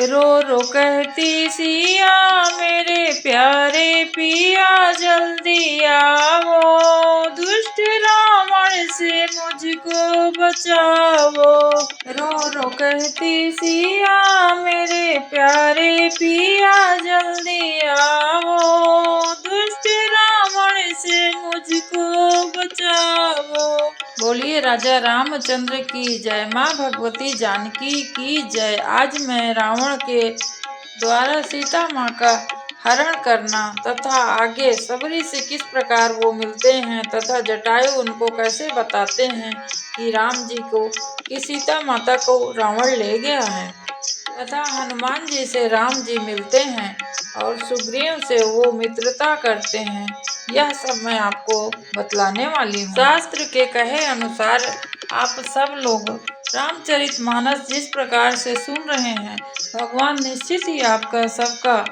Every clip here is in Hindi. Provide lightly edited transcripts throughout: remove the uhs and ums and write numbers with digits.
रो रो कहती सिया मेरे प्यारे पिया जल्दी आओ, दुष्ट रावण से मुझको बचाओ। रो रो कहती सिया मेरे प्यारे पिया जल्दी आओ, दुष्ट रावण से मुझको बचाओ। बोलिए राजा रामचंद्र की जय, माँ भगवती जानकी की जय। आज मैं रावण के द्वारा सीता माँ का हरण करना तथा आगे सबरी से किस प्रकार वो मिलते हैं तथा जटायु उनको कैसे बताते हैं कि राम जी को कि सीता माता को रावण ले गया है, तथा हनुमान जी से राम जी मिलते हैं और सुग्रीव से वो मित्रता करते हैं, यह सब मैं आपको बतलाने वाली हूँ। शास्त्र के कहे अनुसार आप सब लोग रामचरितमानस जिस प्रकार से सुन रहे हैं, भगवान निश्चित ही आपका सबका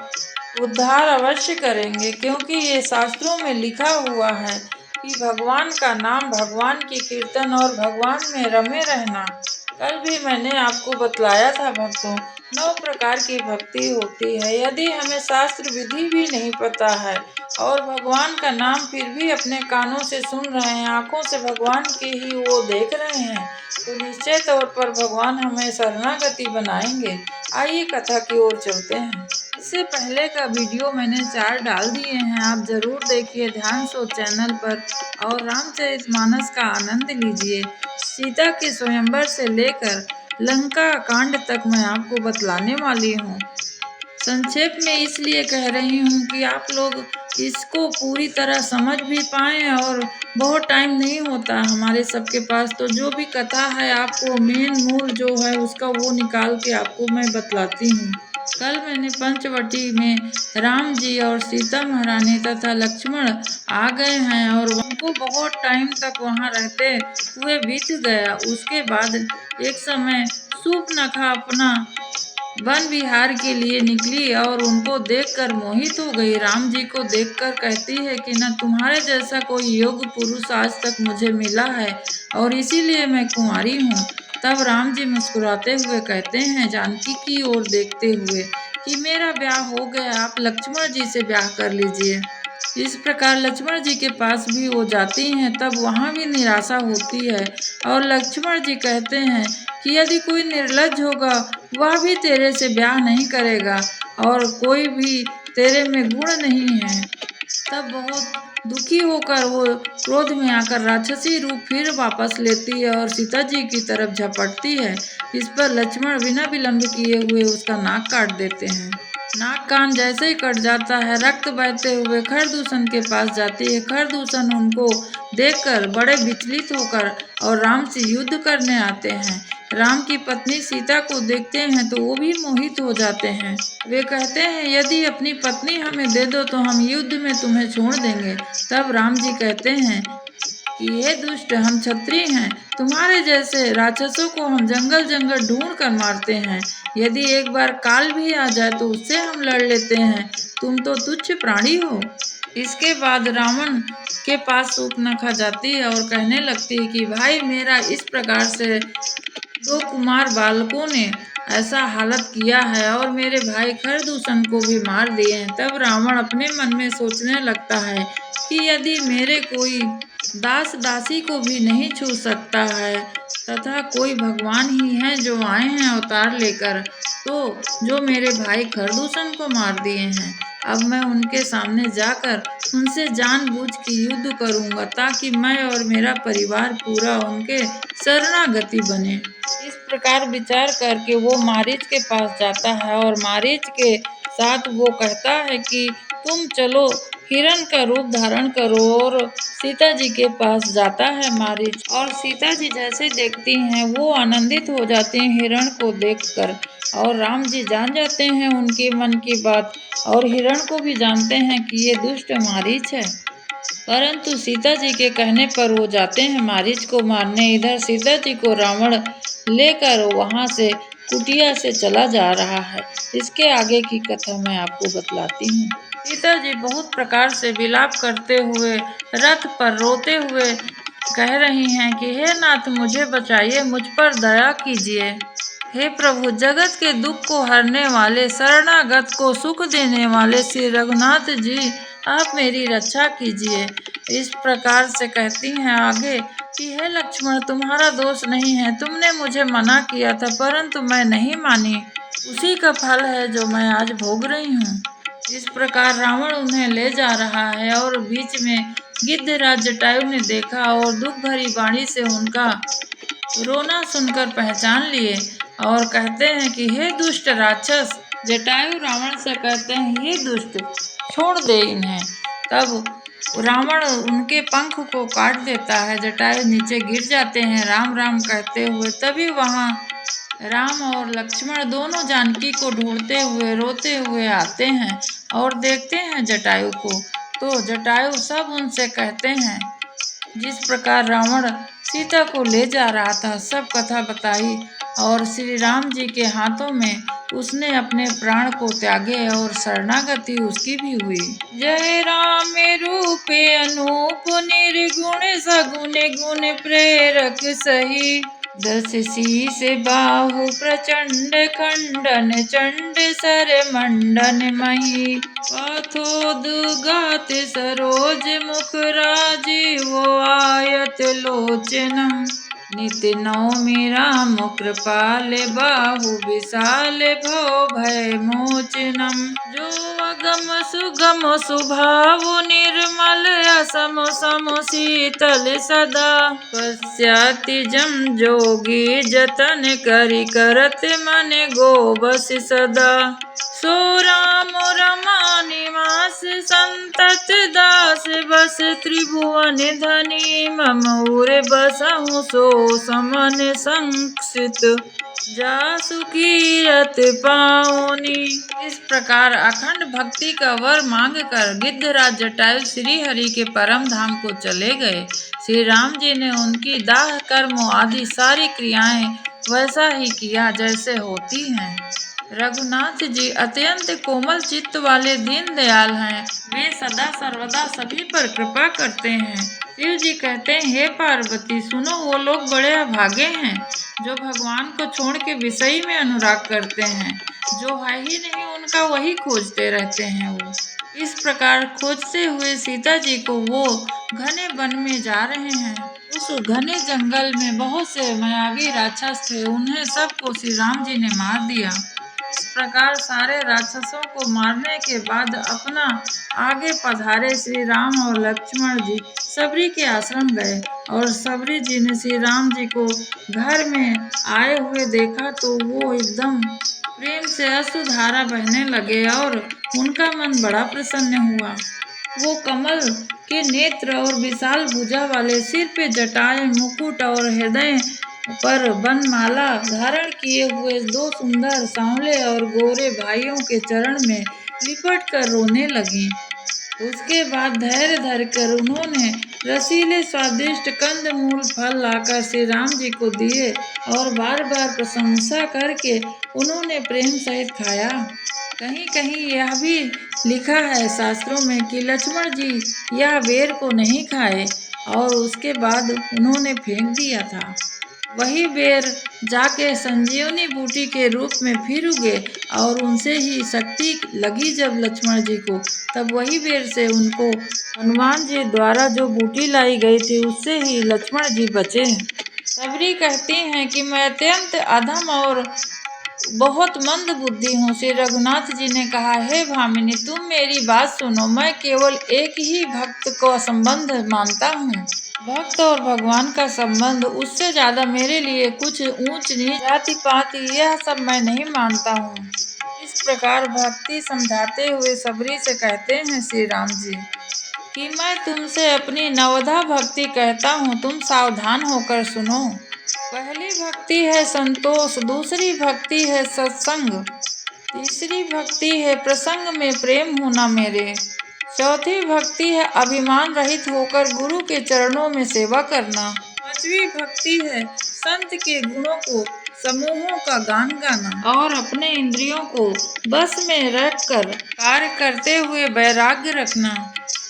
उद्धार अवश्य करेंगे, क्योंकि ये शास्त्रों में लिखा हुआ है कि भगवान का नाम, भगवान की कीर्तन और भगवान में रमे रहना। कल भी मैंने आपको बतलाया था भक्तों, 9 प्रकार की भक्ति होती है। यदि हमें शास्त्र विधि भी नहीं पता है और भगवान का नाम फिर भी अपने कानों से सुन रहे हैं, आंखों से भगवान की ही वो देख रहे हैं, तो निश्चय तौर पर भगवान हमें शरणागति बनाएंगे। आइए कथा की ओर चलते हैं। इससे पहले का वीडियो मैंने 4 डाल दिए हैं, आप जरूर देखिए ध्यान से चैनल पर और रामचरितमानस का आनंद लीजिए। सीता के स्वयंवर से लेकर लंका कांड तक मैं आपको बतलाने वाली हूँ। संक्षेप में इसलिए कह रही हूँ कि आप लोग इसको पूरी तरह समझ भी पाएँ, और बहुत टाइम नहीं होता हमारे सबके पास, तो जो भी कथा है आपको मेन मूल जो है उसका वो निकाल के आपको मैं बतलाती हूँ। कल मैंने पंचवटी में राम जी और सीता महारानी तथा लक्ष्मण आ गए हैं और उनको बहुत टाइम तक वहाँ रहते हुए बीत गया। उसके बाद एक समय सूर्पनखा अपना वन विहार के लिए निकली और उनको देखकर मोहित हो गई। राम जी को देखकर कहती है कि न तुम्हारे जैसा कोई योग्य पुरुष आज तक मुझे मिला है और इसीलिए मैं कुंवारी हूँ। तब राम जी मुस्कुराते हुए कहते हैं जानकी की ओर देखते हुए कि मेरा ब्याह हो गया, आप लक्ष्मण जी से ब्याह कर लीजिए। इस प्रकार लक्ष्मण जी के पास भी वो जाती हैं, तब वहाँ भी निराशा होती है और लक्ष्मण जी कहते हैं कि यदि कोई निर्लज्ज होगा वह भी तेरे से ब्याह नहीं करेगा और कोई भी तेरे में गुण नहीं है। तब बहुत दुखी होकर वो क्रोध में आकर राक्षसी रूप फिर वापस लेती है और सीता जी की तरफ झपटती है। इस पर लक्ष्मण बिना विलंब किए हुए उसका नाक काट देते हैं। नाक कान जैसे ही कट जाता है, रक्त बहते हुए खरदूषण के पास जाती है। खरदूषण उनको देखकर बड़े विचलित होकर और राम से युद्ध करने आते हैं। राम की पत्नी सीता को देखते हैं तो वो भी मोहित हो जाते हैं। वे कहते हैं यदि अपनी पत्नी हमें दे दो तो हम युद्ध में तुम्हें छोड़ देंगे। तब राम जी कहते हैं कि हे दुष्ट, हम क्षत्रिय हैं, तुम्हारे जैसे राक्षसों को हम जंगल जंगल ढूंढ कर मारते हैं। यदि एक बार काल भी आ जाए तो उससे हम लड़ लेते हैं, तुम तो तुच्छ प्राणी हो। इसके बाद रावण के पास सूर्पनखा जाती है और कहने लगती है कि भाई मेरा इस प्रकार से 2 कुमार बालकों ने ऐसा हालत किया है और मेरे भाई खरदूषण को भी मार दिए हैं। तब रावण अपने मन में सोचने लगता है कि यदि मेरे कोई दास दासी को भी नहीं छू सकता है तथा कोई भगवान ही है जो आए हैं अवतार लेकर, तो जो मेरे भाई खरदूषण को मार दिए हैं, अब मैं उनके सामने जाकर उनसे जानबूझ के युद्ध करूंगा ताकि मैं और मेरा परिवार पूरा उनके शरणागति बने। इस प्रकार विचार करके वो मारीच के पास जाता है और मारीच के साथ वो कहता है कि तुम चलो, हिरण का रूप धारण करो, और सीता जी के पास जाता है मारीच। और सीता जी जैसे देखती हैं वो आनंदित हो जाती हैं हिरण को देखकर, और राम जी जान जाते हैं उनके मन की बात और हिरण को भी जानते हैं कि ये दुष्ट मारीच है। परंतु सीता जी के कहने पर वो जाते हैं मारीच को मारने। इधर सीता जी को रावण लेकर वहां से कुटिया से चला जा रहा है। इसके आगे की कथा मैं आपको बतलाती हूँ। सीता जी बहुत प्रकार से विलाप करते हुए रथ पर रोते हुए कह रही हैं कि हे नाथ मुझे बचाइए, मुझ पर दया कीजिए, हे प्रभु, जगत के दुख को हरने वाले, शरणागत को सुख देने वाले श्री रघुनाथ जी, आप मेरी रक्षा कीजिए। इस प्रकार से कहती हैं आगे कि हे लक्ष्मण, तुम्हारा दोष नहीं है, तुमने मुझे मना किया था परंतु मैं नहीं मानी, उसी का फल है जो मैं आज भोग रही हूँ। इस प्रकार रावण उन्हें ले जा रहा है और बीच में गिद्धराज जटायु ने देखा और दुख भरी वाणी से उनका रोना सुनकर पहचान लिए और कहते हैं कि हे दुष्ट राक्षस। जटायु रावण से कहते हैं, हे दुष्ट, छोड़ दे इन्हें। तब रावण उनके पंख को काट देता है, जटायु नीचे गिर जाते हैं राम राम कहते हुए। तभी वहाँ राम और लक्ष्मण दोनों जानकी को ढूंढते हुए रोते हुए आते हैं और देखते हैं जटायु को। तो जटायु सब उनसे कहते हैं, जिस प्रकार रावण सीता को ले जा रहा था सब कथा बताई और श्री राम जी के हाथों में उसने अपने प्राण को त्यागे और शरणागति उसकी भी हुई। जय राम रूपे अनूप, निर्गुण सगुण गुण प्रेरक सही, दस शीस बाहु प्रचंड, खंडन चंड सर मंडन मही, पाथोदगात सरोज मुख राजीव आयत लोचनम, नित नौमि राम कृपाल, बाहु विशाल भव भय मोचनम, जो अगम सुगम सुभाव, निर्मल असम सम शीतल सदा, पश्चाति जम जोगी जतन करि, करत मन गोबस सदा, सो राम रमा निवास, संतत दास बस, त्रिभुवन धनी मम उर बसहु, सो समन संक्षित जासु कीरत पाऊनी। इस प्रकार अखंड भक्ति का वर मांग कर गिद्धराज जटायु श्री हरि के परम धाम को चले गए। श्री राम जी ने उनकी दाह कर्म आदि सारी क्रियाएं वैसा ही किया जैसे होती हैं। रघुनाथ जी अत्यंत कोमल चित्त वाले दीन दयाल हैं, वे सदा सर्वदा सभी पर कृपा करते हैं। शिव जी कहते हैं, हे पार्वती सुनो, वो लोग बड़े अभागे हैं जो भगवान को छोड़ के विषय में अनुराग करते हैं, जो है ही नहीं उनका वही खोजते रहते हैं। वो इस प्रकार खोजते हुए सीता जी को वो घने वन में जा रहे हैं। उस घने जंगल में बहुत से मायावी राक्षस थे, उन्हें सबको श्री राम जी ने मार दिया। इस प्रकार सारे राक्षसों को मारने के बाद अपना आगे पधारे श्री राम और लक्ष्मण जी सबरी के आश्रम गए और सबरी जी ने श्री राम जी को घर में आए हुए देखा तो वो एकदम प्रेम से अश्रुधारा बहने लगे और उनका मन बड़ा प्रसन्न हुआ। वो कमल के नेत्र और विशाल भुजा वाले, सिर पे जटाएं, मुकुट और हृदय पर बनमाला धारण किए हुए दो सुंदर सांवले और गोरे भाइयों के चरण में लिपट कर रोने लगी। उसके बाद धैर्य धरकर उन्होंने रसीले स्वादिष्ट कंद मूल फल लाकर श्री राम जी को दिए और बार बार प्रशंसा करके उन्होंने प्रेम सहित खाया। कहीं कहीं यह भी लिखा है शास्त्रों में कि लक्ष्मण जी यह बेर को नहीं खाए और उसके बाद उन्होंने फेंक दिया था। वही बेर जाके संजीवनी बूटी के रूप में फिर उगे और उनसे ही शक्ति लगी जब लक्ष्मण जी को, तब वही बेर से उनको हनुमान जी द्वारा जो बूटी लाई गई थी उससे ही लक्ष्मण जी बचे। सबरी कहती हैं कि मैं अत्यंत अधम और बहुत मंद बुद्धि हूँ। श्री रघुनाथ जी ने कहा, हे भामिनी तुम मेरी बात सुनो, मैं केवल एक ही भक्त को संबंध मानता हूँ। भक्त और भगवान का संबंध, उससे ज्यादा मेरे लिए कुछ ऊंच नीच जाति पाति यह सब मैं नहीं मानता हूँ। इस प्रकार भक्ति समझाते हुए सबरी से कहते हैं श्री राम जी कि मैं तुमसे अपनी नवधा भक्ति कहता हूँ, तुम सावधान होकर सुनो। पहली भक्ति है संतोष, दूसरी भक्ति है सत्संग, तीसरी भक्ति है प्रसंग में प्रेम होना मेरे, चौथी भक्ति है अभिमान रहित होकर गुरु के चरणों में सेवा करना, पांचवी भक्ति है संत के गुणों को समूहों का गान गाना और अपने इंद्रियों को बस में रखकर कार्य करते हुए वैराग्य रखना,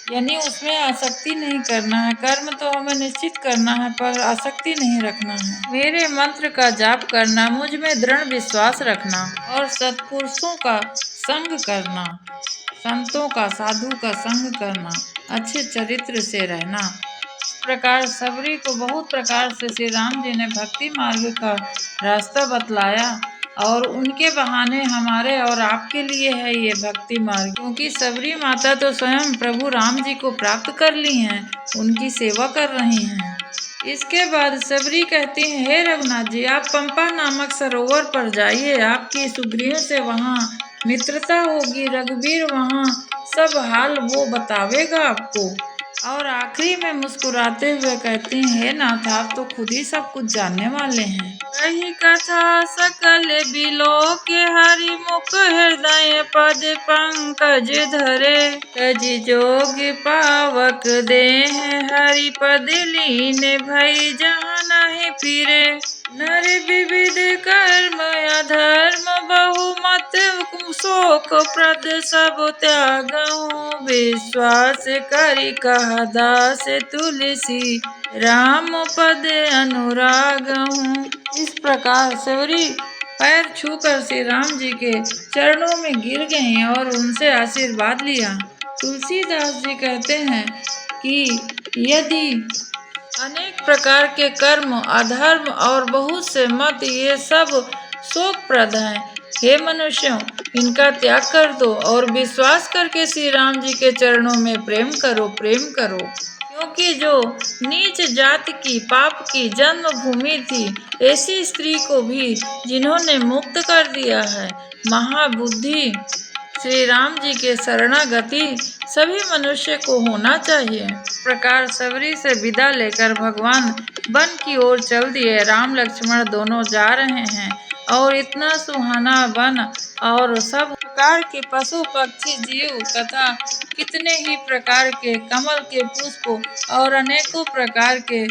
यानी उसमें आसक्ति नहीं करना है। कर्म तो हमें निश्चित करना है पर आसक्ति नहीं रखना है। मेरे मंत्र का जाप करना, मुझ में दृढ़ विश्वास रखना और सत्पुरुषों का संग करना, संतों का, साधु का संग करना, अच्छे चरित्र से रहना। इस प्रकार सबरी को बहुत प्रकार से श्री राम जी ने भक्ति मार्ग का रास्ता बतलाया और उनके बहाने हमारे और आपके लिए है ये भक्ति मार्ग। क्योंकि सबरी माता तो स्वयं प्रभु राम जी को प्राप्त कर ली हैं, उनकी सेवा कर रही हैं। इसके बाद सबरी कहती हैं, हे रघुनाथ जी, आप पंपा नामक सरोवर पर जाइए, आपकी सुग्रीव से वहाँ मित्रता होगी। रघुवीर वहाँ सब हाल वो बतावेगा आपको। और आखिरी में मुस्कुराते हुए कहते हैं, हे नाथ, आप तो खुद ही सब कुछ जानने वाले हैं। वही कथा सकल बिलो के हरि मुख हृदय पद पंकज धरे। तज जोग पावक देह हरि पद लीन भई जहाँ नहीं फिरे। नर विविध कर्म अधर्म बहुमत शोक प्रद सब त्यागहु। विश्वास करि कहा दास तुलसी राम पद अनुरागहु। इस प्रकार सबरी पैर छूकर श्री राम जी के चरणों में गिर गईं और उनसे आशीर्वाद लिया। तुलसीदास जी कहते हैं कि यदि अनेक प्रकार के कर्म, अधर्म और बहुत से मत, ये सब शोकप्रद हैं। हे मनुष्यों, इनका त्याग कर दो और विश्वास करके श्री राम जी के चरणों में प्रेम करो, प्रेम करो। क्योंकि जो नीच जाति की, पाप की जन्मभूमि थी, ऐसी स्त्री को भी जिन्होंने मुक्त कर दिया है। महाबुद्धि श्री राम जी के शरणागति सभी मनुष्य को होना चाहिए। प्रकार सबरी से विदा लेकर भगवान वन की ओर चल दिए। राम लक्ष्मण दोनों जा रहे हैं और इतना सुहाना वन और सब प्रकार के पशु पक्षी जीव तथा कितने ही प्रकार के कमल के पुष्प और अनेकों प्रकार के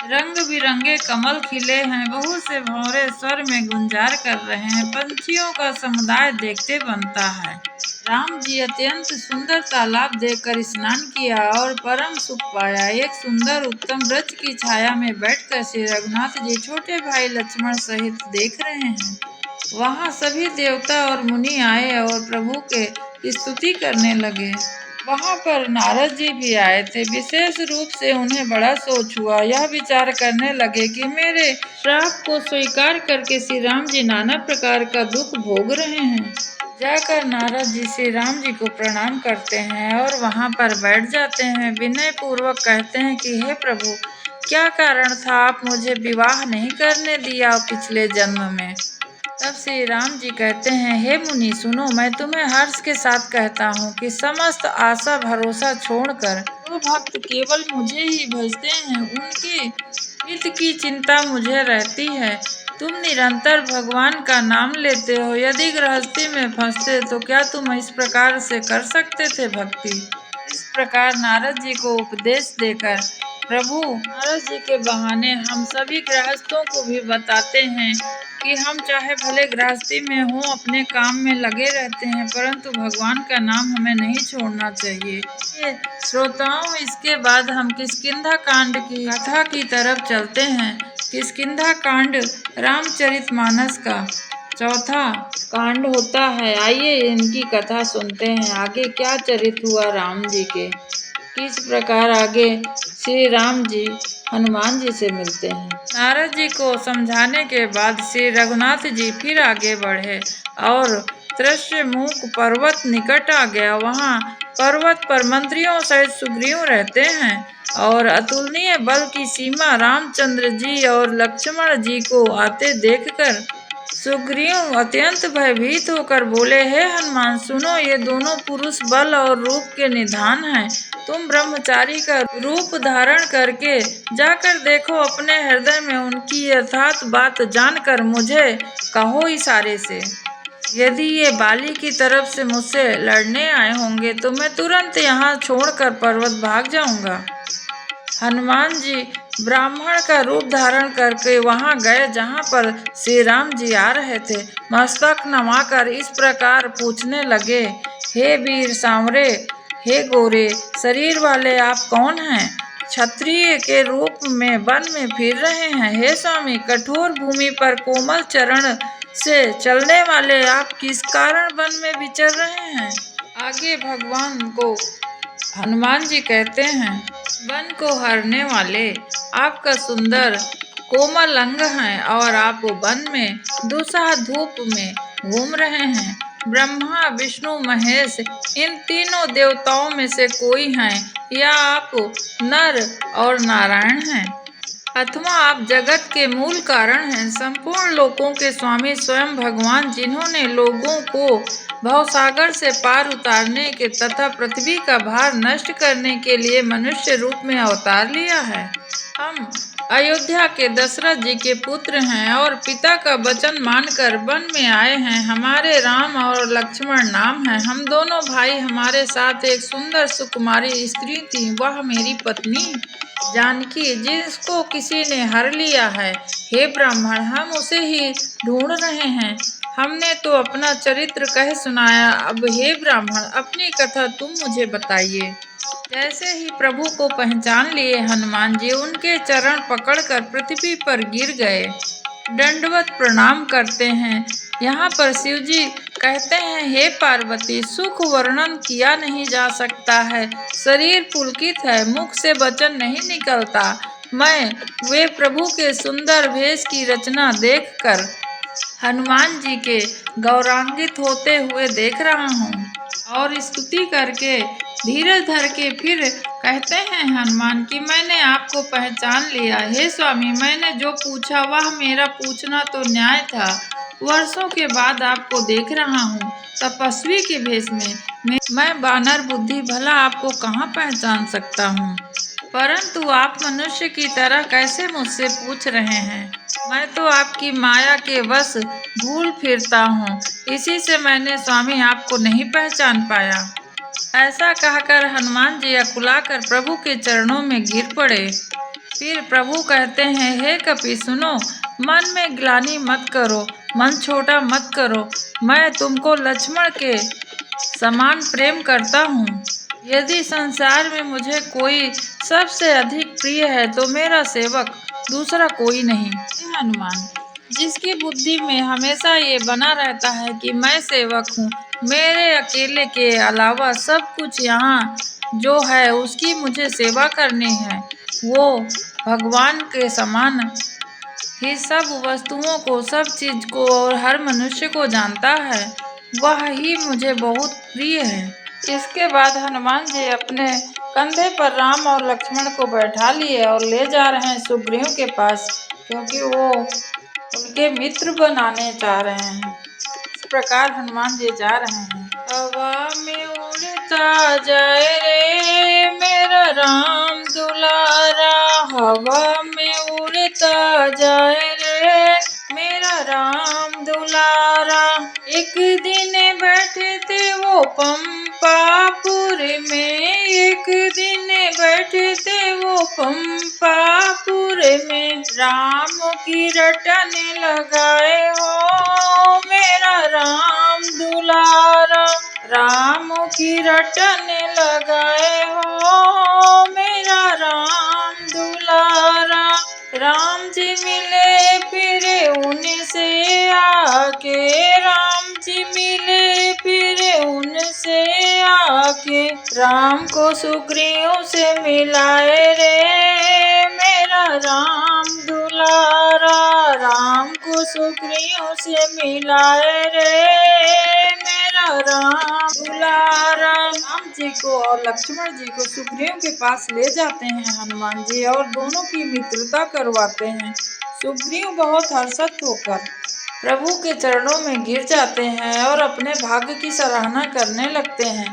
रंग बिरंगे कमल खिले हैं। बहुत से भंवरे स्वर में गुंजार कर रहे हैं। पंछियों का समुदाय देखते बनता है। राम जी अत्यंत सुंदर तालाब देखकर स्नान किया और परम सुख पाया। एक सुंदर उत्तम वृक्ष की छाया में बैठकर श्री रघुनाथ जी छोटे भाई लक्ष्मण सहित देख रहे हैं। वहाँ सभी देवता और मुनि आए और प्रभु के स्तुति करने लगे। वहाँ पर नारद जी भी आए थे। विशेष रूप से उन्हें बड़ा सोच हुआ। यह विचार करने लगे कि मेरे श्राप को स्वीकार करके श्री राम जी नाना प्रकार का दुख भोग रहे हैं। जाकर नारद जी श्री राम जी को प्रणाम करते हैं और वहाँ पर बैठ जाते हैं। विनय पूर्वक कहते हैं कि हे प्रभु, क्या कारण था आप मुझे विवाह नहीं करने दिया पिछले जन्म में। तब श्री राम जी कहते हैं, हे मुनि सुनो, मैं तुम्हें हर्ष के साथ कहता हूँ कि समस्त आशा भरोसा छोड़कर जो भक्त केवल मुझे ही भजते हैं, उनके हित की चिंता मुझे रहती है। तुम निरंतर भगवान का नाम लेते हो। यदि गृहस्थी में फंसते तो क्या तुम इस प्रकार से कर सकते थे भक्ति। इस प्रकार नारद जी को उपदेश देकर प्रभु नारद जी के बहाने हम सभी गृहस्थों को भी बताते हैं कि हम चाहे भले गृहस्थी में हों, अपने काम में लगे रहते हैं, परंतु भगवान का नाम हमें नहीं छोड़ना चाहिए। ये श्रोताओं, इसके बाद हम किष्किंधा कांड की कथा की तरफ चलते हैं। किष्किंधा कांड रामचरितमानस का चौथा कांड होता है। आइए इनकी कथा सुनते हैं। आगे क्या चरित हुआ राम जी के, किस प्रकार आगे श्री राम जी हनुमान जी से मिलते हैं। नारद जी को समझाने के बाद श्री रघुनाथ जी फिर आगे बढ़े और त्रस्यमुख पर्वत निकट आ गया। वहाँ पर्वत पर मंत्रियों सहित सुग्रीव रहते हैं और अतुलनीय बल की सीमा रामचंद्र जी और लक्ष्मण जी को आते देखकर सुग्रीव अत्यंत भयभीत होकर बोले, हे हनुमान सुनो, ये दोनों पुरुष बल और रूप के निधान हैं। तुम ब्रह्मचारी का रूप धारण करके जाकर देखो, अपने हृदय में उनकी यथार्थ बात जानकर मुझे कहो इशारे से। यदि ये बाली की तरफ से मुझसे लड़ने आए होंगे तो मैं तुरंत यहाँ छोड़कर पर्वत भाग जाऊंगा। हनुमान जी ब्राह्मण का रूप धारण करके वहां गए जहां पर श्री राम जी आ रहे थे। मस्तक नवाकर इस प्रकार पूछने लगे, हे वीर सांवरे, हे गोरे शरीर वाले आप कौन हैं? क्षत्रिय के रूप में वन में फिर रहे हैं। हे स्वामी, कठोर भूमि पर कोमल चरण से चलने वाले आप किस कारण वन में विचर रहे हैं? आगे भगवान को हनुमान जी कहते हैं, वन को हरने वाले आपका सुंदर कोमल अंग है और आप वन में दुस्सह धूप में घूम रहे हैं। ब्रह्मा विष्णु महेश इन तीनों देवताओं में से कोई हैं या आप नर और नारायण हैं अथवा आप जगत के मूल कारण हैं, संपूर्ण लोकों के स्वामी स्वयं भगवान, जिन्होंने लोगों को भवसागर से पार उतारने के तथा पृथ्वी का भार नष्ट करने के लिए मनुष्य रूप में अवतार लिया है। हम अयोध्या के दशरथ जी के पुत्र हैं और पिता का वचन मानकर वन में आए हैं। हमारे राम और लक्ष्मण नाम है। हम दोनों भाई, हमारे साथ एक सुंदर सुकुमारी स्त्री थी, वह मेरी पत्नी जानकी, जिसको किसी ने हर लिया है। हे ब्राह्मण, हम उसे ही ढूंढ रहे हैं। हमने तो अपना चरित्र कह सुनाया, अब हे ब्राह्मण अपनी कथा तुम मुझे बताइए। जैसे ही प्रभु को पहचान लिए हनुमान जी उनके चरण पकड़कर पृथ्वी पर गिर गए, दंडवत प्रणाम करते हैं। यहाँ पर शिव जी कहते हैं, हे पार्वती, सुख वर्णन किया नहीं जा सकता है, शरीर पुलकित है, मुख से वचन नहीं निकलता। मैं वे प्रभु के सुंदर भेष की रचना देखकर हनुमान जी के गौरवान्वित होते हुए देख रहा हूँ और स्तुति करके धीरज धर के फिर कहते हैं हनुमान कि मैंने आपको पहचान लिया। हे स्वामी, मैंने जो पूछा वह मेरा पूछना तो न्याय था। वर्षों के बाद आपको देख रहा हूँ तपस्वी के भेष में। मैं बानर बुद्धि भला आपको कहाँ पहचान सकता हूँ, परंतु आप मनुष्य की तरह कैसे मुझसे पूछ रहे हैं? मैं तो आपकी माया के वश भूल फिरता हूँ, इसी से मैंने स्वामी आपको नहीं पहचान पाया। ऐसा कहकर हनुमान जी अकुलाकर प्रभु के चरणों में गिर पड़े। फिर प्रभु कहते हैं, हे कपि सुनो, मन में ग्लानि मत करो, मन छोटा मत करो। मैं तुमको लक्ष्मण के समान प्रेम करता हूँ। यदि संसार में मुझे कोई सबसे अधिक प्रिय है तो मेरा सेवक दूसरा कोई नहीं। हनुमान, जिसकी बुद्धि में हमेशा ये बना रहता है कि मैं सेवक हूँ, मेरे अकेले के अलावा सब कुछ यहाँ जो है उसकी मुझे सेवा करनी है, वो भगवान के समान ही सब वस्तुओं को, सब चीज को और हर मनुष्य को जानता है, वह ही मुझे बहुत प्रिय है। इसके बाद हनुमान जी अपने कंधे पर राम और लक्ष्मण को बैठा लिए और ले जा रहे हैं सुग्रीव के पास, क्योंकि वो उनके मित्र बनाने चाह रहे हैं। इस प्रकार हनुमान जी जा रहे हैं। हवा में उड़ता जाए रे मेरा राम दुलारा, हवा में उड़ता जाए रे मेरा राम दुलारा। एक दिन बैठे थे वो पंपापुर में, एक दिन बैठे थे वो पंपापुर में, राम की रटन लगाए हो मेरा राम दुलारा, राम की रटन लगाए हो मेरा राम दुलारा। राम जी मिले फिर उनसे आके, राम जी मिले फिर उनसे आके, राम को सुग्रीव से मिलाए रे मेरा राम दुलारा, राम को सुग्रीव से मिलाए रे मेरा राम दुलारा। राम जी को और लक्ष्मण जी को सुग्रीव के पास ले जाते हैं हनुमान जी और दोनों की मित्रता करवाते हैं। सुग्रीव बहुत हर्षित होकर प्रभु के चरणों में गिर जाते हैं और अपने भाग्य की सराहना करने लगते हैं।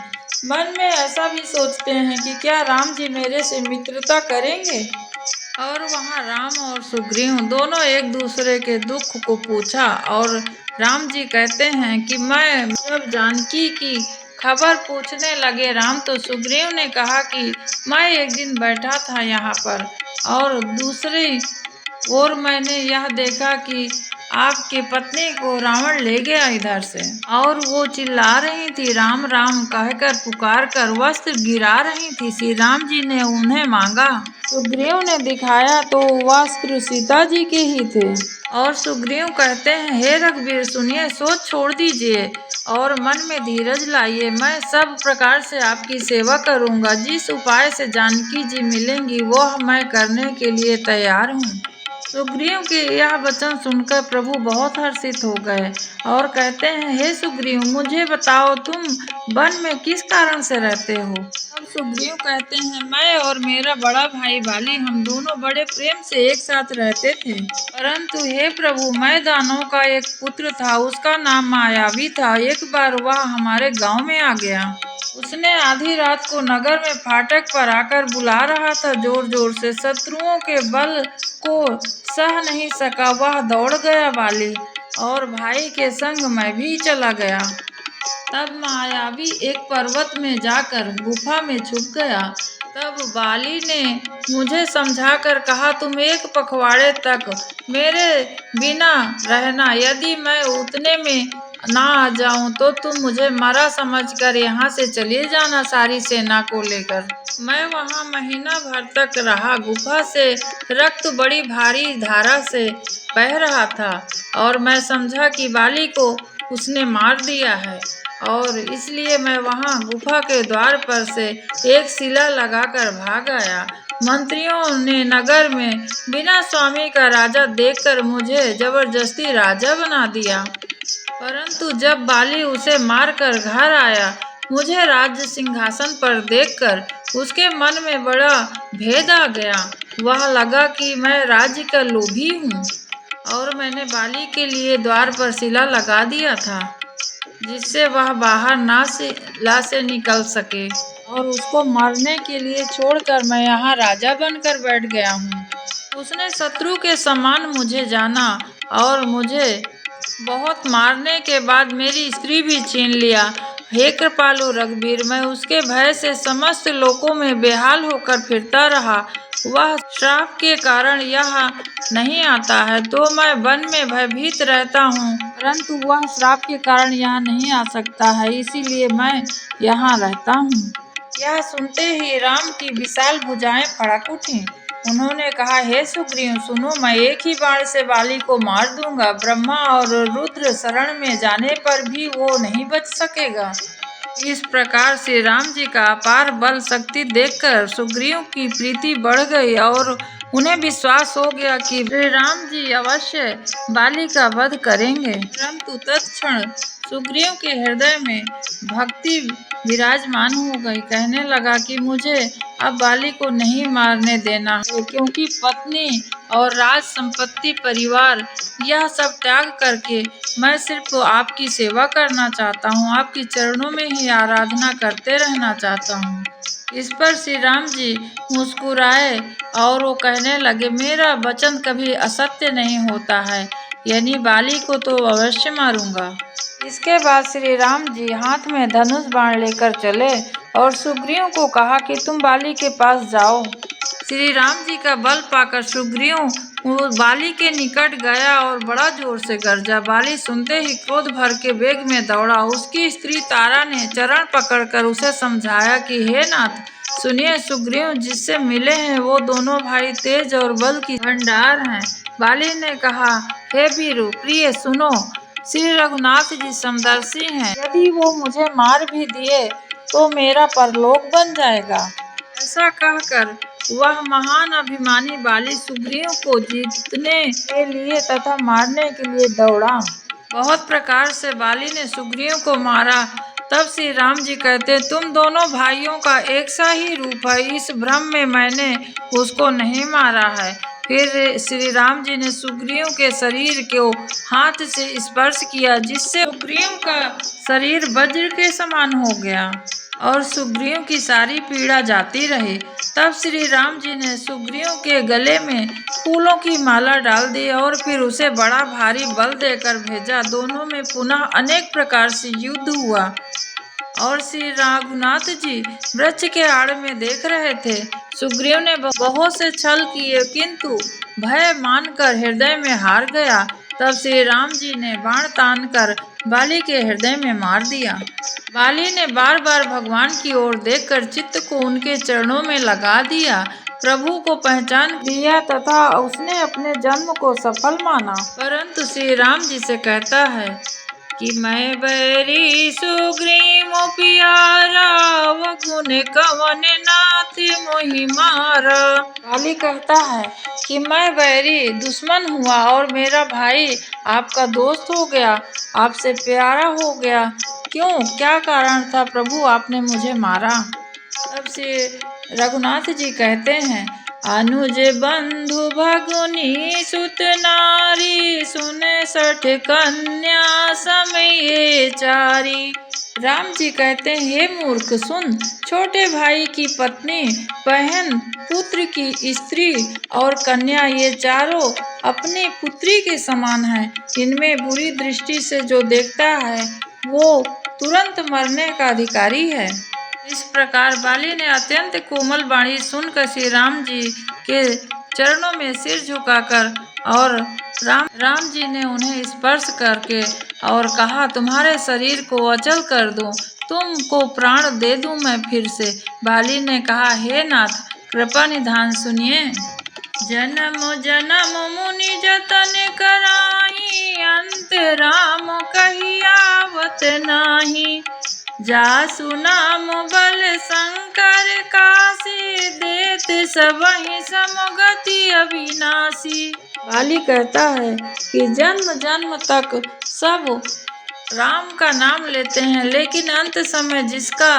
मन में ऐसा भी सोचते हैं कि क्या राम जी मेरे से मित्रता करेंगे। और वहाँ राम और सुग्रीव दोनों एक दूसरे के दुख को पूछा और राम जी कहते हैं कि मैं जब जानकी की खबर पूछने लगे राम, तो सुग्रीव ने कहा कि मैं एक दिन बैठा था यहाँ पर और दूसरी ओर मैंने यह देखा कि आपकी पत्नी को रावण ले गया इधर से। और वो चिल्ला रही थी, राम राम कहकर पुकार कर वस्त्र गिरा रही थी। श्री राम जी ने उन्हें मांगा। सुग्रीव ने दिखाया तो वस्त्र सीता जी के ही थे। और सुग्रीव कहते हैं, हे रघुवीर सुनिए, सोच छोड़ दीजिए और मन में धीरज लाइए। मैं सब प्रकार से आपकी सेवा करूंगा। जिस उपाय से जानकी जी मिलेंगी वह मैं करने के लिए तैयार हूँ। सुग्रीव के यह वचन सुनकर प्रभु बहुत हर्षित हो गए और कहते हैं, हे सुग्रीव मुझे बताओ तुम वन में किस कारण से रहते हो। अब सुग्रीव कहते हैं, मैं और मेरा बड़ा भाई बाली हम दोनों बड़े प्रेम से एक साथ रहते थे। परंतु हे प्रभु, मैं दानव का एक पुत्र था, उसका नाम मायावी था। एक बार वह हमारे गांव में आ गया। उसने आधी रात को नगर में फाटक पर आकर बुला रहा था जोर जोर से। शत्रुओं के बल को सह नहीं सका, वह दौड़ गया बाली और भाई के संग मैं भी चला गया। तब मायावी एक पर्वत में जाकर गुफा में छुप गया। तब बाली ने मुझे समझाकर कहा, तुम एक पखवाड़े तक मेरे बिना रहना। यदि मैं उतने में ना आ जाऊं तो तुम मुझे मरा समझकर यहाँ से चले जाना सारी सेना को लेकर। मैं वहाँ महीना भर तक रहा। गुफा से रक्त बड़ी भारी धारा से बह रहा था और मैं समझा कि बाली को उसने मार दिया है, और इसलिए मैं वहाँ गुफा के द्वार पर से एक शिला लगाकर भाग आया। मंत्रियों ने नगर में बिना स्वामी का राजा देखकर मुझे जबरदस्ती राजा बना दिया। परंतु जब बाली उसे मारकर घर आया, मुझे राज्य सिंहासन पर देखकर उसके मन में बड़ा भेद आ गया। वह लगा कि मैं राज्य का लोभी हूँ और मैंने बाली के लिए द्वार पर शिला लगा दिया था जिससे वह बाहर ना से निकल सके, और उसको मरने के लिए छोड़कर मैं यहाँ राजा बनकर बैठ गया हूँ। उसने शत्रु के समान मुझे जाना और मुझे बहुत मारने के बाद मेरी स्त्री भी छीन लिया। हे कृपालु रघुवीर, मैं उसके भय से समस्त लोकों में बेहाल होकर फिरता रहा। वह श्राप के कारण यहाँ नहीं आता है तो मैं वन में भयभीत रहता हूँ, परंतु वह श्राप के कारण यहाँ नहीं आ सकता है, इसीलिए मैं यहाँ रहता हूँ। यह सुनते ही राम की विशाल भुजाएं फड़क उठी। उन्होंने कहा, हे सुग्रीव सुनो, मैं एक ही बाण से बाली को मार दूंगा। ब्रह्मा और रुद्र शरण में जाने पर भी वो नहीं बच सकेगा। इस प्रकार से राम जी का अपार बल शक्ति देखकर सुग्रीव की प्रीति बढ़ गई और उन्हें विश्वास हो गया कि श्री राम जी अवश्य बाली का वध करेंगे। परंतु तत्क्षण सुग्रीव के हृदय में भक्ति विराजमान हो गई। कहने लगा कि मुझे अब बाली को नहीं मारने देना है, क्योंकि पत्नी और राज संपत्ति परिवार यह सब त्याग करके मैं सिर्फ आपकी सेवा करना चाहता हूँ, आपकी चरणों में ही आराधना करते रहना चाहता हूँ। इस पर श्री राम जी मुस्कुराए और वो कहने लगे, मेरा वचन कभी असत्य नहीं होता है, यानी बाली को तो अवश्य मारूंगा। इसके बाद श्री राम जी हाथ में धनुष बाण लेकर चले और सुग्रीव को कहा कि तुम बाली के पास जाओ। श्री राम जी का बल पाकर सुग्रीव बाली के निकट गया और बड़ा जोर से गरजा। बाली सुनते ही क्रोध भर के वेग में दौड़ा। उसकी स्त्री तारा ने चरण पकड़कर उसे समझाया कि हे नाथ सुनिए, सुग्रीव जिससे मिले हैं वो दोनों भाई तेज और बल की भंडार हैं। बाली ने कहा, हे वीरु प्रिय सुनो, श्री रघुनाथ जी समदर्शी हैं, यदि वो मुझे मार भी दिए तो मेरा परलोक बन जाएगा। ऐसा कहकर वह महान अभिमानी बाली सुग्रीव को जीतने के लिए तथा मारने के लिए दौड़ा। बहुत प्रकार से बाली ने सुग्रीव को मारा। तब श्री राम जी कहते, तुम दोनों भाइयों का एक सा ही रूप है, इस भ्रम में मैंने उसको नहीं मारा है। फिर श्री राम जी ने सुग्रीव के शरीर को हाथ से स्पर्श किया, जिससे सुग्रीव का शरीर वज्र के समान हो गया और सुग्रीव की सारी पीड़ा जाती रही। तब श्री राम जी ने सुग्रीव के गले में फूलों की माला डाल दी और फिर उसे बड़ा भारी बल देकर भेजा। दोनों में पुनः अनेक प्रकार से युद्ध हुआ और श्री रघुनाथ जी वृक्ष के आड़ में देख रहे थे। सुग्रीव ने बहुत से छल किए, किंतु भय मानकर हृदय में हार गया। तब श्री राम जी ने बाण तान कर बाली के हृदय में मार दिया। बाली ने बार बार भगवान की ओर देखकर चित्त को उनके चरणों में लगा दिया, प्रभु को पहचान लिया तथा उसने अपने जन्म को सफल माना। परंतु श्री राम जी से कहता है कि मैं बैरी सुग्रीव प्यारा, वो गुण कवन नाथ मोहि मारा। बाली कहता है कि मैं बैरी दुश्मन हुआ और मेरा भाई आपका दोस्त हो गया, आपसे प्यारा हो गया। क्यों, क्या कारण था प्रभु आपने मुझे मारा? तब से रघुनाथ जी कहते हैं, अनुज बंधु भगुनी सुत नारी, सुने 60 कन्या समय चारी। राम जी कहते हैं, हे मूर्ख सुन, छोटे भाई की पत्नी, बहन, पुत्र की स्त्री और कन्या, ये चारों अपनी पुत्री के समान हैं। इनमें बुरी दृष्टि से जो देखता है वो तुरंत मरने का अधिकारी है। इस प्रकार बाली ने अत्यंत कोमल वाणी सुनकर श्री राम जी के चरणों में सिर झुकाकर और राम जी ने उन्हें स्पर्श करके और कहा, तुम्हारे शरीर को अचल कर दूं, तुमको प्राण दे दूं मैं फिर से। बाली ने कहा, हे नाथ कृपा निधान सुनिए। जन्म जन्म मुनि जतन कराही, अंत राम कही आवत नाही। जासु नाम बल शंकर काशी, देत सबहि समगति अविनाशी। बाली कहता है कि जन्म जन्म तक सब राम का नाम लेते हैं, लेकिन अंत समय जिसका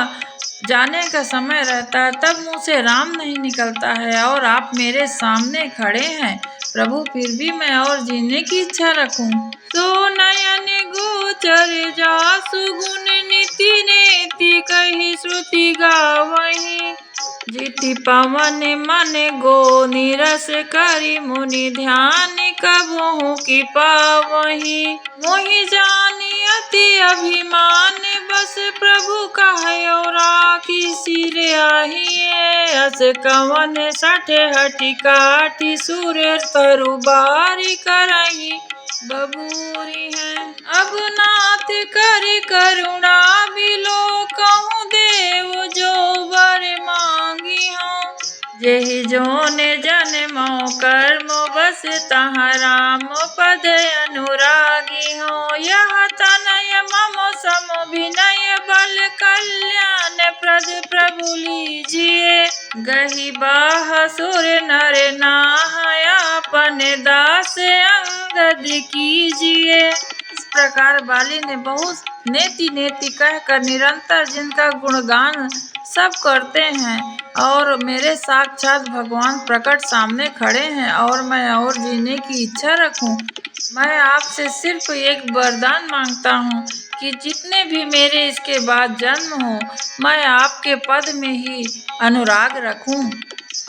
जाने का समय रहता है तब मुँह से राम नहीं निकलता है, और आप मेरे सामने खड़े हैं प्रभु, फिर भी मैं और जीने की इच्छा रखूं। तो नयन गोचर जासु गुण नीति नेति, कही श्रुति गावही। जीति पवन मन गो नीरस, करी मुनि ध्यान कबहु की पावही। मोहि जानी अति अभिमान, बस प्रभु कहो राखी सिर आहिए। अस कवन 60 हठि काठी, सूर तरु बारी करही बबूरी है। अब नाथ कर करुणा बिलो, कहूँ देव जो वर मांगी हूँ। जेहि जोने जन्मो कर्मो, बस तहाँ राम पद अनुरागी हूँ। यह तनय मम सम विनय, बल कल्याण प्रद प्रभु लीजिए। गही बाह सुर नर नाहय, अपन दास अंगद कीजिए। इस प्रकार बाली ने बहुत नेति नेति कहकर निरंतर जिनका गुणगान सब करते हैं, और मेरे साक्षात भगवान प्रकट सामने खड़े हैं, और मैं और जीने की इच्छा रखूं। मैं आपसे सिर्फ एक वरदान मांगता हूँ कि जितने भी मेरे इसके बाद जन्म हो, मैं आपके पद में ही अनुराग रखूं।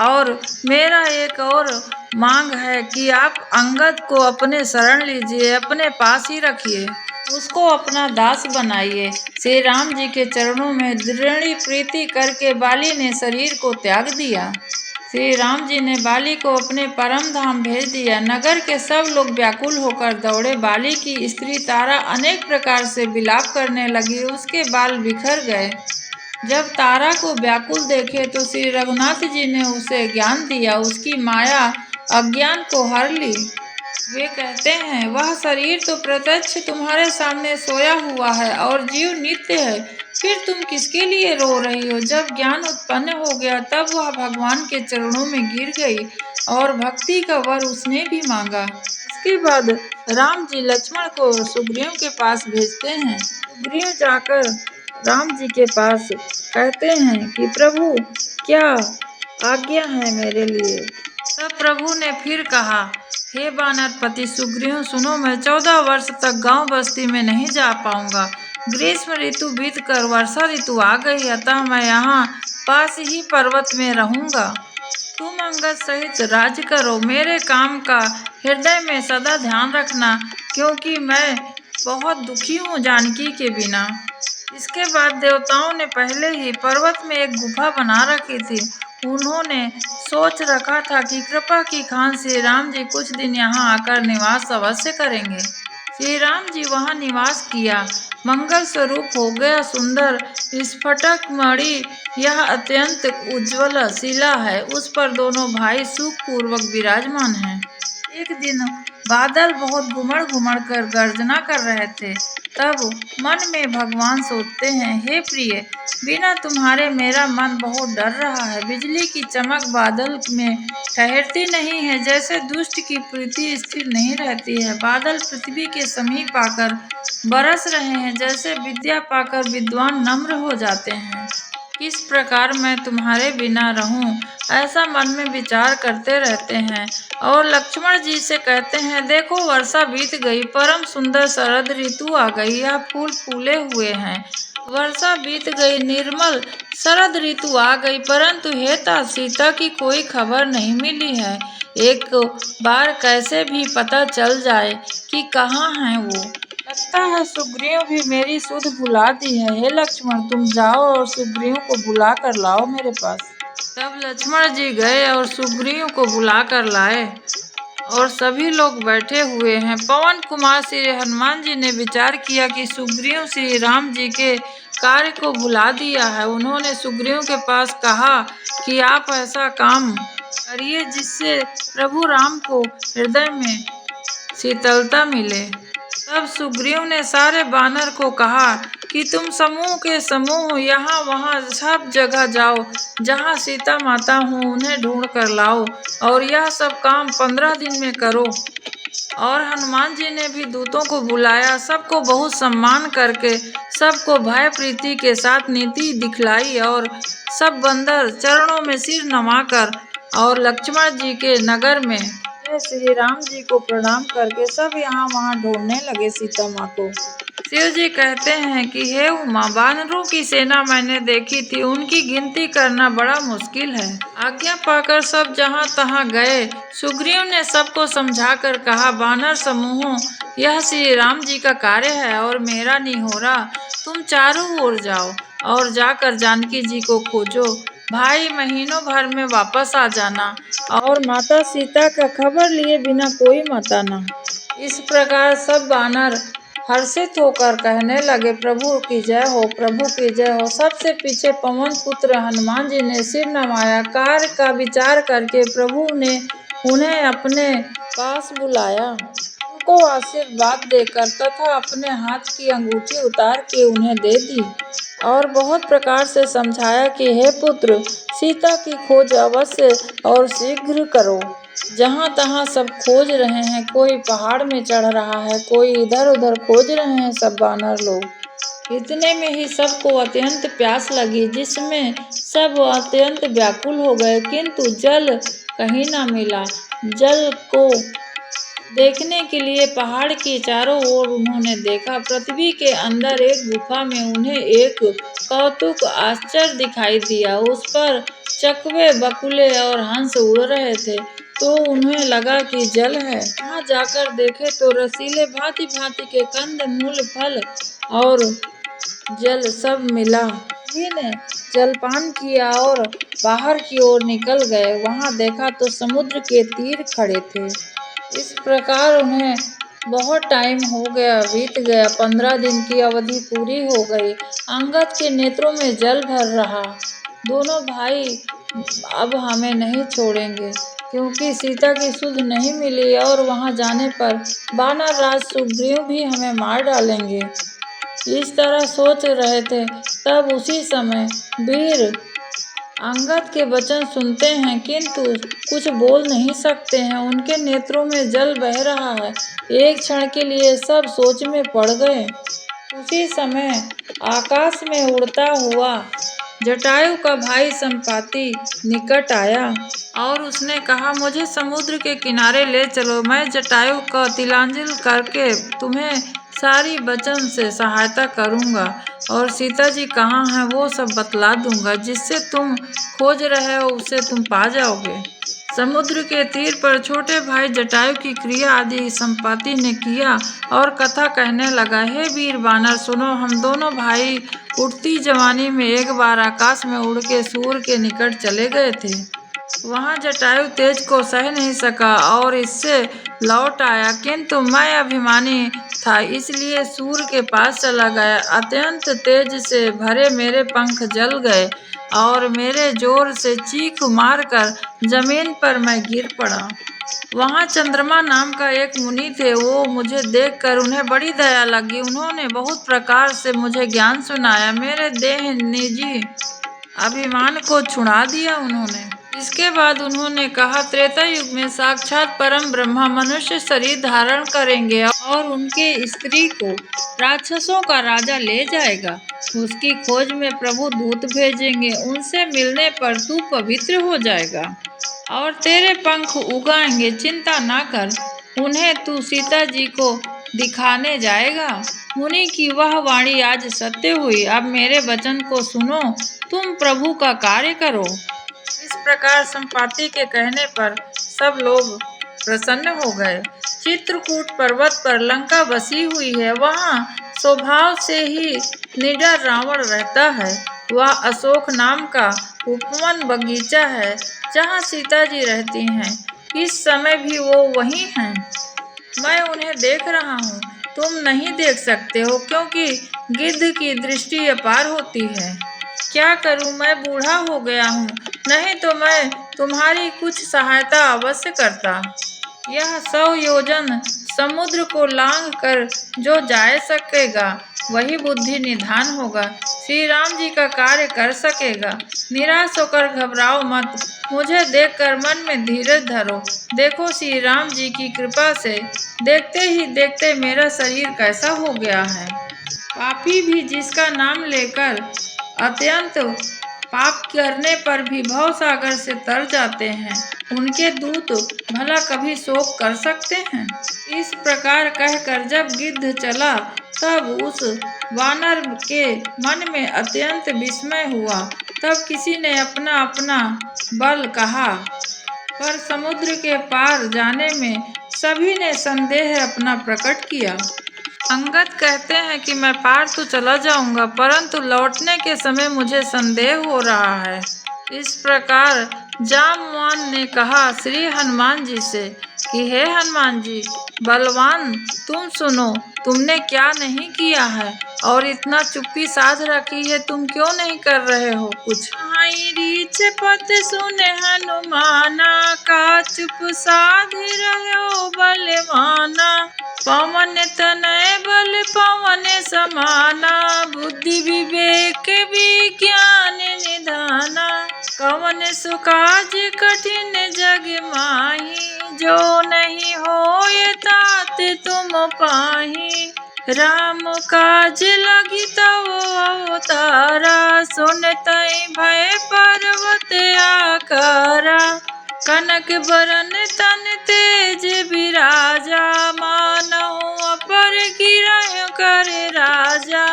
और मेरा एक और मांग है कि आप अंगद को अपने शरण लीजिए, अपने पास ही रखिए, उसको अपना दास बनाइए। श्री राम जी के चरणों में दृढ़ प्रीति करके बाली ने शरीर को त्याग दिया। श्री राम जी ने बाली को अपने परम धाम भेज दिया। नगर के सब लोग व्याकुल होकर दौड़े। बाली की स्त्री तारा अनेक प्रकार से विलाप करने लगी, उसके बाल बिखर गए। जब तारा को व्याकुल देखे तो श्री रघुनाथ जी ने उसे ज्ञान दिया, उसकी माया अज्ञान को हर ली। वे कहते हैं, वह शरीर तो प्रत्यक्ष तुम्हारे सामने सोया हुआ है और जीव नित्य है, फिर तुम किसके लिए रो रही हो? जब ज्ञान उत्पन्न हो गया तब वह भगवान के चरणों में गिर गई और भक्ति का वर उसने भी मांगा। इसके बाद राम जी लक्ष्मण को सुग्रीव के पास भेजते हैं। सुग्रीव जाकर राम जी के पास कहते हैं कि प्रभु क्या आज्ञा है मेरे लिए? तब प्रभु ने फिर कहा, हे वानरपति सुग्रीव सुनो, मैं 14 वर्ष तक गांव बस्ती में नहीं जा पाऊंगा। ग्रीष्म ऋतु बीतकर वर्षा ऋतु आ गई, अतः मैं यहाँ पास ही पर्वत में रहूंगा। तुम अंगद सहित राज्य करो, मेरे काम का हृदय में सदा ध्यान रखना, क्योंकि मैं बहुत दुखी हूँ जानकी के बिना। इसके बाद देवताओं ने पहले ही पर्वत में एक गुफा बना रखी थी, उन्होंने सोच रखा था कि कृपा की खान श्री राम जी कुछ दिन यहाँ आकर निवास अवश्य करेंगे। श्री राम जी वहाँ निवास किया। मंगल स्वरूप हो गया सुंदर स्फटिक मणि, यह अत्यंत उज्ज्वल शिला है, उस पर दोनों भाई सुख पूर्वक विराजमान हैं। एक दिन बादल बहुत घुमड़ घुमड़ कर गर्जना कर रहे थे। तब मन में भगवान सोचते हैं, हे प्रिय, बिना तुम्हारे मेरा मन बहुत डर रहा है। बिजली की चमक बादल में ठहरती नहीं है, जैसे दुष्ट की प्रीति स्थिर नहीं रहती है। बादल पृथ्वी के समीप आकर बरस रहे हैं, जैसे विद्या पाकर विद्वान नम्र हो जाते हैं। किस प्रकार मैं तुम्हारे बिना रहूं, ऐसा मन में विचार करते रहते हैं। और लक्ष्मण जी से कहते हैं, देखो वर्षा बीत गई, परम सुंदर शरद ऋतु आ गई, यह फूल फूले हुए हैं। वर्षा बीत गई, निर्मल शरद ऋतु आ गई, परंतु हे तात सीता की कोई खबर नहीं मिली है। एक बार कैसे भी पता चल जाए कि कहाँ हैं वो। लगता है सुग्रीव भी मेरी सुध भुला दी है। हे लक्ष्मण, तुम जाओ और सुग्रीव को बुला कर लाओ मेरे पास। तब लक्ष्मण जी गए और सुग्रीव को बुला कर लाए और सभी लोग बैठे हुए हैं। पवन कुमार श्री हनुमान जी ने विचार किया कि सुग्रीव श्री राम जी के कार्य को भुला दिया है। उन्होंने सुग्रीव के पास कहा कि आप ऐसा काम करिए जिससे प्रभु राम को हृदय में शीतलता मिले। तब सुग्रीव ने सारे वानर को कहा कि तुम समूह के समूह यहाँ वहाँ सब जगह जाओ, जहाँ सीता माता हो उन्हें ढूंढ कर लाओ, और यह सब काम 15 दिन में करो। और हनुमान जी ने भी दूतों को बुलाया, सबको बहुत सम्मान करके सबको भय प्रीति के साथ नीति दिखलाई, और सब बंदर चरणों में सिर नवाकर और लक्ष्मण जी के नगर में श्री राम जी को प्रणाम करके सब यहाँ वहाँ ढूंढने लगे सीता माँ को। शिव जी कहते हैं कि हे उमा, वानरों की सेना मैंने देखी थी, उनकी गिनती करना बड़ा मुश्किल है। आज्ञा पाकर सब जहाँ तहाँ गए। सुग्रीव ने सबको समझाकर कहा, वानर समूहों, यह श्री राम जी का कार्य है और मेरा नहीं हो रहा। तुम चारों ओर जाओ और जाकर जानकी जी को खोजो। भाई महीनों भर में वापस आ जाना और माता सीता का खबर लिए बिना कोई मत आना। इस प्रकार सब वानर हर्षित होकर कहने लगे, प्रभु की जय हो, प्रभु की जय हो। सबसे पीछे पवन पुत्र हनुमान जी ने सिर नवाया। कार्य का विचार करके प्रभु ने उन्हें अपने पास बुलाया, उनको आशीर्वाद देकर तथा अपने हाथ की अंगूठी उतार के उन्हें दे दी और बहुत प्रकार से समझाया कि हे पुत्र, सीता की खोज अवश्य और शीघ्र करो। जहाँ तहाँ सब खोज रहे हैं, कोई पहाड़ में चढ़ रहा है, कोई इधर उधर खोज रहे हैं सब वानर लोग। इतने में ही सबको अत्यंत प्यास लगी, जिसमें सब अत्यंत व्याकुल हो गए, किंतु जल कहीं न मिला। जल को देखने के लिए पहाड़ की चारों ओर उन्होंने देखा। पृथ्वी के अंदर एक गुफा में उन्हें एक कौतुक आश्चर्य दिखाई दिया। उस पर चकवे, बकुले और हंस उड़ रहे थे, तो उन्हें लगा कि जल है। वहाँ जाकर देखे तो रसीले भांति भांति के कंद मूल फल और जल सब मिला। ने जलपान किया और बाहर की ओर निकल गए। वहाँ देखा तो समुद्र के तीर खड़े थे। इस प्रकार उन्हें बहुत टाइम हो गया, बीत गया। 15 दिन की अवधि पूरी हो गई। अंगद के नेत्रों में जल भर रहा। दोनों भाई अब हमें नहीं छोड़ेंगे, क्योंकि सीता की सुध नहीं मिली और वहां जाने पर वानर राज सुग्रीव भी हमें मार डालेंगे। इस तरह सोच रहे थे। तब उसी समय वीर अंगद के वचन सुनते हैं, किंतु कुछ बोल नहीं सकते हैं। उनके नेत्रों में जल बह रहा है। एक क्षण के लिए सब सोच में पड़ गए। उसी समय आकाश में उड़ता हुआ जटायु का भाई संपाति निकट आया और उसने कहा, मुझे समुद्र के किनारे ले चलो। मैं जटायु का तिलांजलि करके तुम्हें सारी वचन से सहायता करूंगा और सीता जी कहाँ हैं वो सब बतला दूंगा। जिससे तुम खोज रहे हो उसे तुम पा जाओगे। समुद्र के तीर पर छोटे भाई जटायु की क्रिया आदि संपाति ने किया और कथा कहने लगा। हे वीर वानर सुनो, हम दोनों भाई उठती जवानी में एक बार आकाश में उड़ के सूर्य के निकट चले गए थे। वहां जटायु तेज को सह नहीं सका और इससे लौट आया, किंतु मैं अभिमानी था इसलिए सूर्य के पास चला गया। अत्यंत तेज से भरे मेरे पंख जल गए और मेरे जोर से चीख मारकर जमीन पर मैं गिर पड़ा। वहां चंद्रमा नाम का एक मुनि थे। वो मुझे देखकर उन्हें बड़ी दया लगी। उन्होंने बहुत प्रकार से मुझे ज्ञान सुनाया। मेरे देह निजी अभिमान को छुड़ा दिया उन्होंने। इसके बाद उन्होंने कहा, त्रेता युग में साक्षात परम ब्रह्मा मनुष्य शरीर धारण करेंगे और उनके स्त्री को राक्षसों का राजा ले जाएगा। उसकी खोज में प्रभु दूत भेजेंगे। उनसे मिलने पर तू पवित्र हो जाएगा और तेरे पंख उगाएंगे। चिंता ना कर, उन्हें तू सीता जी को दिखाने जाएगा। मुनि की वह वाणी आज सत्य हुई। अब मेरे वचन को सुनो, तुम प्रभु का कार्य करो। इस प्रकार संपाति के कहने पर सब लोग प्रसन्न हो गए। चित्रकूट पर्वत पर लंका बसी हुई है। वहाँ स्वभाव से ही निडर रावण रहता है। वह अशोक नाम का उपवन बगीचा है जहाँ सीता जी रहती हैं। इस समय भी वो वहीं हैं। मैं उन्हें देख रहा हूँ, तुम नहीं देख सकते हो क्योंकि गिद्ध की दृष्टि अपार होती है। क्या करूं, मैं बूढ़ा हो गया हूँ, नहीं तो मैं तुम्हारी कुछ सहायता अवश्य करता। यह 100 योजन समुद्र को लांघ कर जो जा सकेगा वही बुद्धि निधान होगा, श्री राम जी का कार्य कर सकेगा। निराश होकर घबराओ मत, मुझे देखकर मन में धीरज धरो। देखो श्री राम जी की कृपा से देखते ही देखते मेरा शरीर कैसा हो गया है। पापी भी जिसका नाम लेकर अत्यंत पाप करने पर भी भव सागर से तर जाते हैं, उनके दूत भला कभी शोक कर सकते हैं। इस प्रकार कहकर जब गिद्ध चला तब उस वानर के मन में अत्यंत विस्मय हुआ। तब किसी ने अपना अपना बल कहा, पर समुद्र के पार जाने में सभी ने संदेह अपना प्रकट किया। अंगद कहते हैं कि मैं पार तो चला जाऊंगा, परंतु लौटने के समय मुझे संदेह हो रहा है। इस प्रकार जामवान ने कहा श्री हनुमान जी से कि हे हनुमान जी, बलवान तुम सुनो, तुमने क्या नहीं किया है और इतना चुप्पी साध रखी है, तुम क्यों नहीं कर रहे हो कुछ। रीछ पत सुने हनुमाना, का चुप साध रहो बलवाना। पवन तनय बल पवन समाना, बुद्धि विवेक विज्ञान निधाना। कवन सुकाज कठिन जग माही, जो नहीं होय तात तुम पाही। राम काज लगी तव अवतारा, सुनतई भय पर्वत आकारा। कनक बरन तन तेज विराजा, मानहु अपर गिरह कर राजा।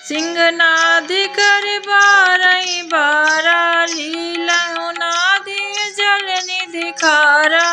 सिंहनाद कर बारही बारा, लीलहु नादि जल निधि खारा।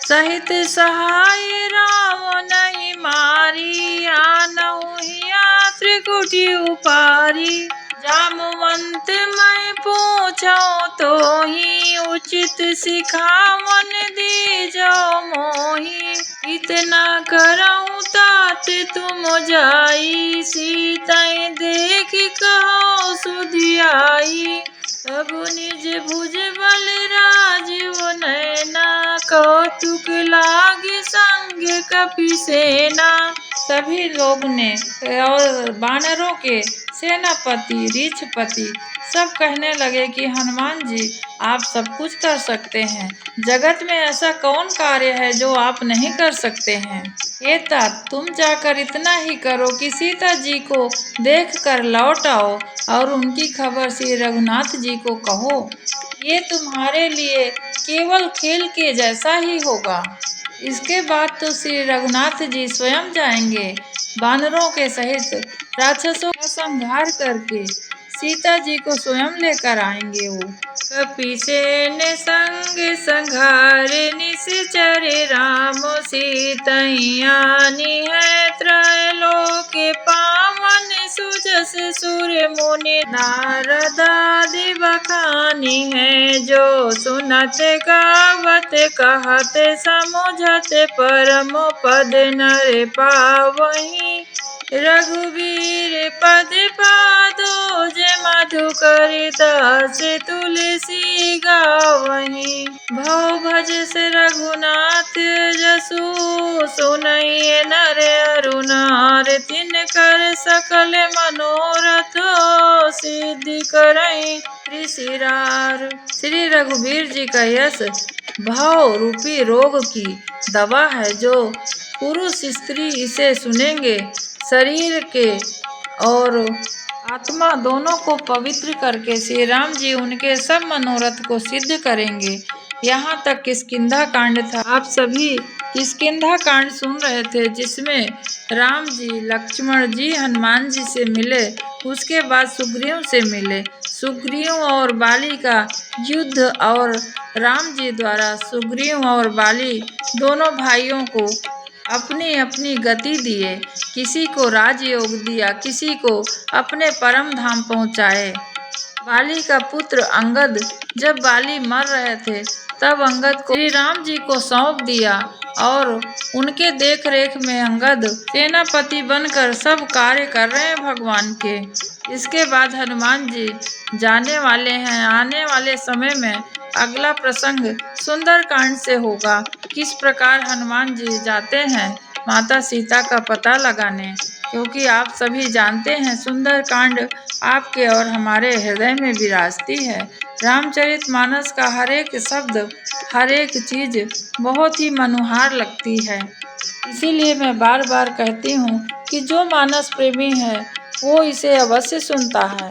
सहित सहाय राम नहीं मारी, आनहु हिया त्रिकुटी उपारी। जामवंत मैं पूछो तो ही, उचित सिखावन दीजो मोही। इतना करऊँ तात तुम जाई, सीतई देख कहो सुधियाई। तब निज भुज बल राजीव नैना, कौतुक लागे संग कपि सेना। सभी लोग ने और बानरों के सेनापति रीछपति सब कहने लगे कि हनुमान जी आप सब कुछ कर सकते हैं। जगत में ऐसा कौन कार्य है जो आप नहीं कर सकते हैं। ये तात तुम जाकर इतना ही करो कि सीता जी को देख कर लौट आओ और उनकी खबर श्री रघुनाथ जी को कहो। ये तुम्हारे लिए केवल खेल के जैसा ही होगा। इसके बाद तो श्री रघुनाथ जी स्वयं जाएंगे। वानरों के सहित राक्षसों का संहार करके सीता जी को स्वयं लेकर आएंगे वो। कपिसेन संग संघारे निश्चरे राम सीतैयानी है। त्रैलोक पावन सुजस सुर मुनि नारदादि बखानी है। जो सुनत गावत कहत समुझत परम पद नर पावहीं। रघुवीर पद पादोज मधुकर दास तुलसी गावहीं। भव भजस रघुनाथ जसु सुनइ नर अरु नार। तिनकर सकल मनोरथ सिद्धि करहीं ऋषिरार। श्री रघुवीर जी का यश भव रूपी रोग की दवा है। जो पुरुष स्त्री इसे सुनेंगे शरीर के और आत्मा दोनों को पवित्र करके श्री राम जी उनके सब मनोरथ को सिद्ध करेंगे। यहाँ तक किष्किंधा कांड था। आप सभी किष्किंधा कांड सुन रहे थे, जिसमें राम जी लक्ष्मण जी हनुमान जी से मिले, उसके बाद सुग्रीव से मिले। सुग्रीव और बाली का युद्ध और राम जी द्वारा सुग्रीव और बाली दोनों भाइयों को अपनी अपनी गति दिए। किसी को राजयोग दिया, किसी को अपने परम धाम पहुँचाए। बाली का पुत्र अंगद, जब बाली मर रहे थे तब अंगद को श्री राम जी को सौंप दिया और उनके देख रेख में अंगद सेनापति बनकर सब कार्य कर रहे हैं भगवान के। इसके बाद हनुमान जी जाने वाले हैं। आने वाले समय में अगला प्रसंग सुंदर कांड से होगा। किस प्रकार हनुमान जी जाते हैं माता सीता का पता लगाने, क्योंकि आप सभी जानते हैं सुंदर कांड आपके और हमारे हृदय में विराजती है। रामचरितमानस का हर एक शब्द, हर एक चीज बहुत ही मनोहार लगती है। इसीलिए मैं बार बार कहती हूँ कि जो मानस प्रेमी है वो इसे अवश्य सुनता है।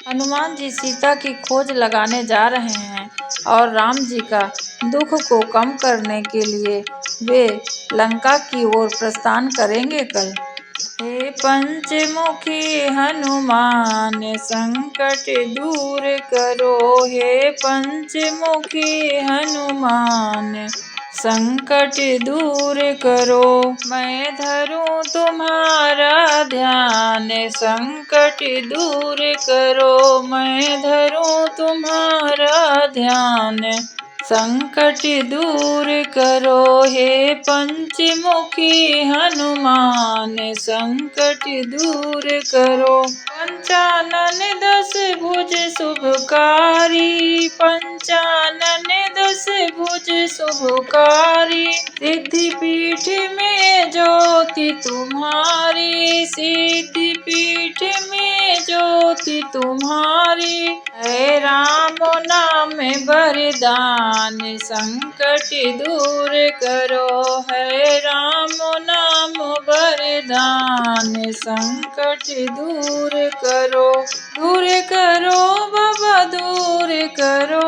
हनुमान जी सीता की खोज लगाने जा रहे हैं और राम जी का दुख को कम करने के लिए वे लंका की ओर प्रस्थान करेंगे कल। हे पंचमुखी हनुमान संकट दूर करो। हे पंचमुखी हनुमान संकट दूर करो। मैं धरूं तुम्हारा ध्यान संकट दूर करो। मैं धरूं तुम्हारा ध्यान संकट दूर करो। हे पंचमुखी हनुमान संकट दूर करो। पंचानन दस भुज शुभकारी। पंचानन दस भुज शुभकारी। सिद्धि पीठ में ज्योति तुम्हारी। सिद्धि पीठ में ज्योति तुम्हारी। है राम नाम वरदान संकट दूर करो। है राम नाम वरदान संकट दूर करो। दूर करो बाबा दूर करो।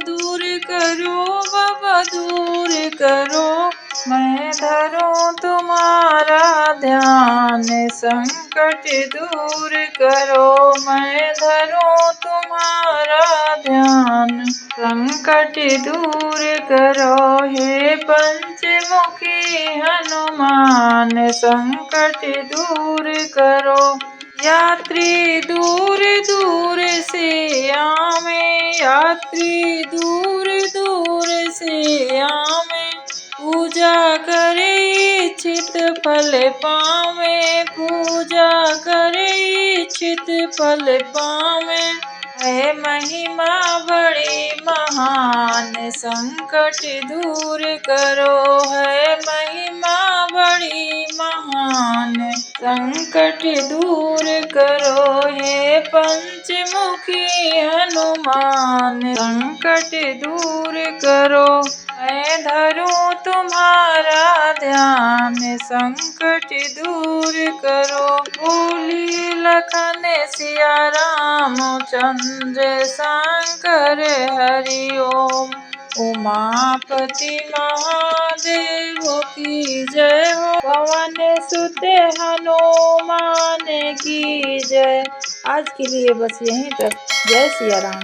दूर करो बाबा दूर करो। मैं धरूं तुम्हारा ध्यान संकट दूर करो। मैं धरूं तुम्हारा ध्यान संकट दूर करो। हे पंचमुखी हनुमान संकट दूर करो। यात्री दूर दूर से आवे। यात्री दूर दूर से आवे। पूजा करे इच्छित फल पावे। पूजा करे इच्छित फल पावे। है महिमा बड़ी महान संकट दूर करो। है महिमा बड़ी महान संकट दूर करो। हे पंचमुखी हनुमान संकट दूर करो। मैं धरूं तुम्हारा ध्यान संकट दूर करो। बोली लखन सिया राम चंद्र शंकर हरि ओम। उमापति महादेव की जय हो। पवन सुत हनुमान की जय। आज के लिए बस यहीं तक। जय सिया राम।